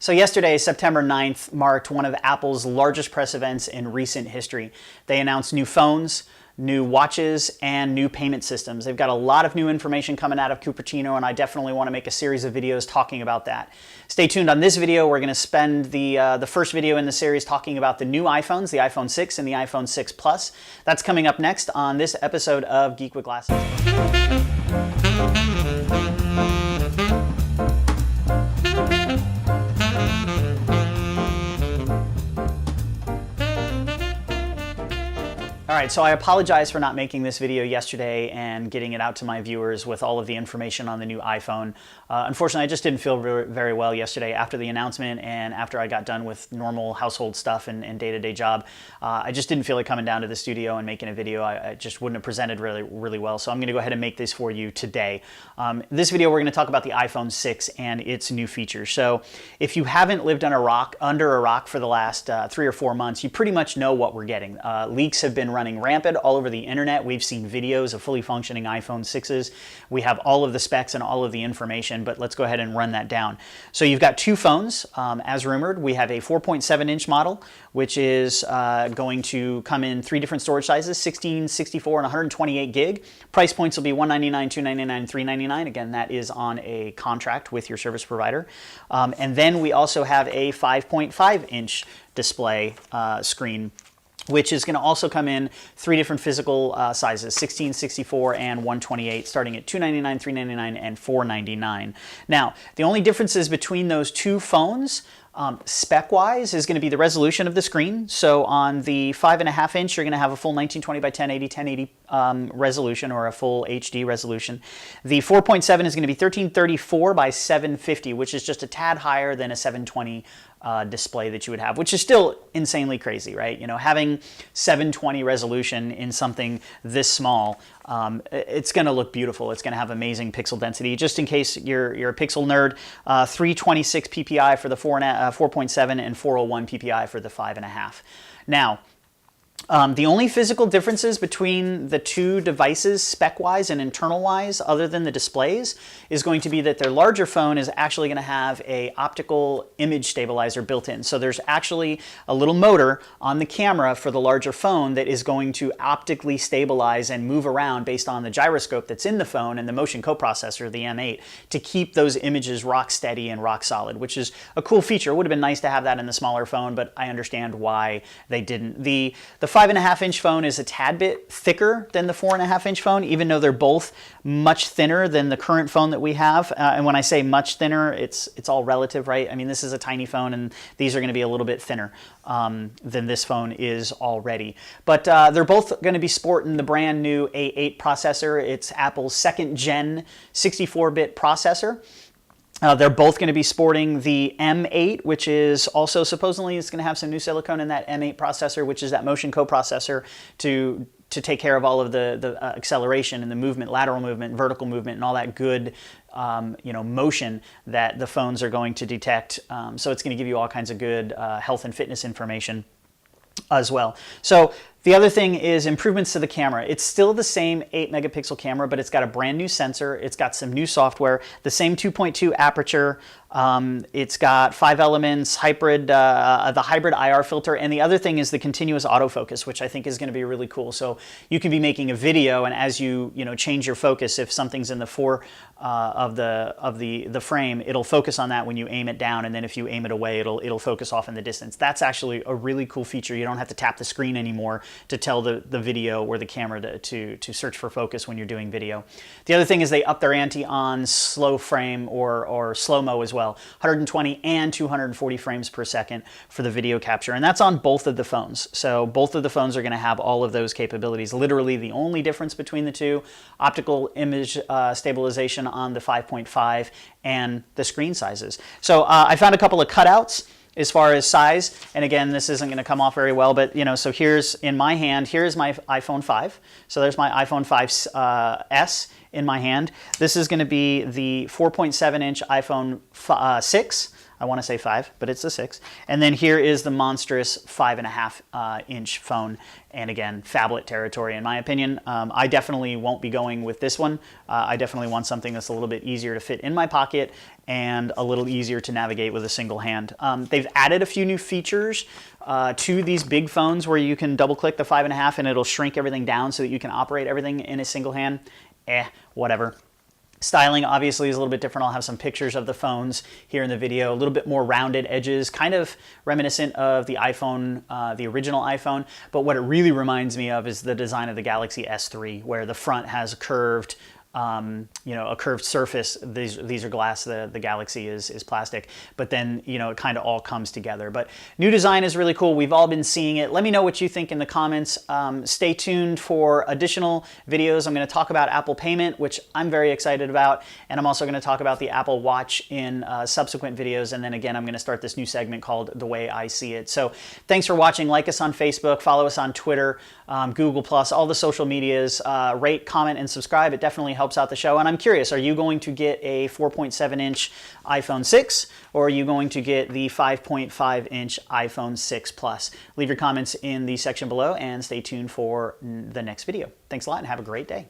So yesterday, September 9th, marked one of Apple's largest press events in recent history. They announced new phones, new watches, and new payment systems. They've got a lot of new information coming out of Cupertino, and I definitely want to make a series of videos talking about that. Stay tuned on this video. We're going to spend the first video in the series talking about the new iPhones, the iPhone 6 and the iPhone 6 Plus. That's coming up next on this episode of Geek with Glasses. All right, so I apologize for not making this video yesterday and getting it out to my viewers with all of the information on the new iPhone. Unfortunately, I just didn't feel very well yesterday after the announcement and after I got done with normal household stuff and day-to-day job. I just didn't feel like coming down to the studio and making a video. I just wouldn't have presented really well, so I'm going to go ahead and make this for you today. This video, we're going to talk about the iPhone 6 and its new features. So if you haven't lived under a rock for the last 3 or 4 months, you pretty much know what we're getting. Leaks have been running rampant all over the internet. We've seen videos of fully functioning iPhone 6s. We have all of the specs and all of the information, but let's go ahead and run that down. So you've got two phones, as rumored. We have a 4.7-inch model, which is going to come in 3 different storage sizes, 16, 64, and 128 gig. Price points will be $199, $299, $399. Again, that is on a contract with your service provider. And then we also have a 5.5-inch display screen, which is going to also come in 3 different physical sizes, 16, 64, and 128, starting at $299, $399, and $499. Now, the only differences between those two phones, spec-wise, is going to be the resolution of the screen. So on the 5.5-inch, you're going to have a full 1920 by 1080 resolution, or a full HD resolution. The 4.7 is going to be 1334 by 750, which is just a tad higher than a 720 display that you would have, which is still insanely crazy, right? You know, having 720 resolution in something this small, it's going to look beautiful. It's going to have amazing pixel density. Just in case you're a pixel nerd, 326 ppi for the 4.7 and 401 ppi for the 5.5. Now, the only physical differences between the two devices, spec-wise and internal-wise, other than the displays, is going to be that their larger phone is actually going to have a optical image stabilizer built in. So there's actually a little motor on the camera for the larger phone that is going to optically stabilize and move around based on the gyroscope that's in the phone and the Motion Co processor, the M8, to keep those images rock steady and rock solid, which is a cool feature. It would have been nice to have that in the smaller phone, but I understand why they didn't. The 5.5-inch phone is a tad bit thicker than the 4.5-inch phone, even though they're both much thinner than the current phone that we have. And when I say much thinner, it's all relative, right? I mean, this is a tiny phone, and these are going to be a little bit thinner than this phone is already. But they're both going to be sporting the brand new A8 processor. It's Apple's 2nd gen 64-bit processor. They're both going to be sporting the M8, which is also supposedly it's going to have some new silicone in that M8 processor, which is that Motion Co processor to take care of all of the acceleration and the movement, lateral movement, vertical movement, and all that good motion that the phones are going to detect. So it's going to give you all kinds of good health and fitness information as well. So the other thing is improvements to the camera. It's still the same 8-megapixel camera, but it's got a brand new sensor. It's got some new software, the same 2.2 aperture. It's got 5 elements, the hybrid IR filter, and the other thing is the continuous autofocus, which I think is going to be really cool. So you can be making a video, and as you change your focus, if something's in the fore of the frame, it'll focus on that when you aim it down, and then if you aim it away, it'll focus off in the distance. That's actually a really cool feature. You don't have to tap the screen anymore to tell the video or the camera to search for focus when you're doing video. The other thing is they up their ante on slow frame or slow-mo as well. 120 and 240 frames per second for the video capture, and that's on both of the phones. So both of the phones are going to have all of those capabilities. Literally the only difference between the two, optical image stabilization on the 5.5 and the screen sizes. So I found a couple of cutouts as far as size, and again, this isn't going to come off very well, but so here's in my hand, here's my iPhone 5. So there's my iPhone 5S. in my hand. This is going to be the 4.7-inch iPhone 6. I want to say 5, but it's a 6. And then here is the monstrous 5.5-inch phone. And again, phablet territory in my opinion. I definitely won't be going with this one. I definitely want something that's a little bit easier to fit in my pocket and a little easier to navigate with a single hand. They've added a few new features to these big phones where you can double click the 5.5 and it'll shrink everything down so that you can operate everything in a single hand. Whatever. Styling obviously is a little bit different. I'll have some pictures of the phones here in the video, a little bit more rounded edges, kind of reminiscent of the iPhone, the original iPhone. But what it really reminds me of is the design of the Galaxy S3, where the front has a curved, a curved surface. These are glass. The Galaxy is plastic, but then it kind of all comes together. But new design is really cool. We've all been seeing it. Let me know what you think in the comments. Stay tuned for additional videos. I'm going to talk about Apple Payment, which I'm very excited about, and I'm also going to talk about the Apple Watch in subsequent videos. And then again, I'm going to start this new segment called The Way I See It. So thanks for watching. Like us on Facebook, follow us on Twitter, Google+, all the social medias. Rate, comment, and subscribe. It definitely helps out the show. And I'm curious, are you going to get a 4.7-inch iPhone 6 or are you going to get the 5.5-inch iPhone 6 Plus? Leave your comments in the section below and stay tuned for the next video. Thanks a lot and have a great day.